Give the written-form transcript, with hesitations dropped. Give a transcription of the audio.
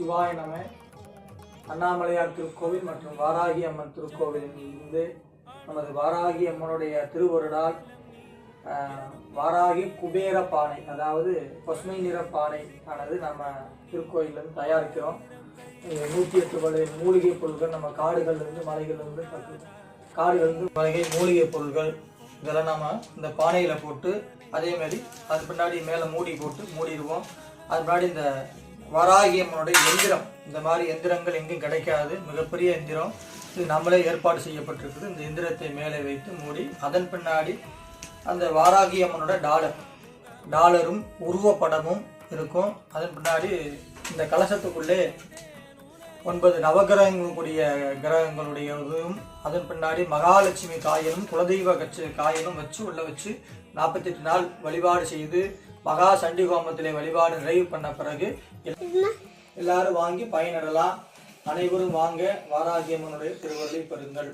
சிவாய நம. அண்ணாமலையார் திருக்கோவில் மற்றும் வாராகி அம்மன் திருக்கோவிலிருந்து நமது வாராகி அம்மனுடைய திருவருளால் வாராகி குபேர பானை, அதாவது பசுமை நிற பானை ஆனது நம்ம திருக்கோயிலிருந்து தயாரிக்கிறோம். 108 வகை மூலிகை பொருட்கள், நம்ம காடுகள்லேருந்து மலைகள்லேருந்து காடுகள்லேருந்து மளிகை மூலிகை பொருட்கள் இதெல்லாம் நம்ம இந்த பானையில் போட்டு, அதே மாதிரி அது பின்னாடி மேலே மூடி போட்டு மூடிடுவோம். அது முன்னாடி இந்த வாராகி அம்மனுடைய எந்திரம், இந்த மாதிரி எந்திரங்கள் எங்கும் கிடைக்காது, மிகப்பெரிய எந்திரம் இது நம்மளே ஏற்பாடு செய்யப்பட்டிருக்குது. இந்த எந்திரத்தை மேலே வைத்து மூடி, அதன் பின்னாடி அந்த வாராகி அம்மனோட டாலரும் உருவப்படமும் இருக்கும். அதன் பின்னாடி இந்த கலசத்துக்குள்ளே 9 நவகிரகங்களுடைய கிரகங்களுடையதும், அதன் பின்னாடி மகாலட்சுமி காயனும் குலதெய்வ காயனும் வச்சு உள்ள வச்சு 48 நாள் வழிபாடு செய்து மகா சண்டி ஹோமத்திலே வழிபாடு நிறைவு பண்ண பிறகு எல்லாரும் வாங்கி பயனிடலாம். அனைவரும் வாங்க, வாராகி அம்மனுடைய திருவருளை பெறுங்கள்.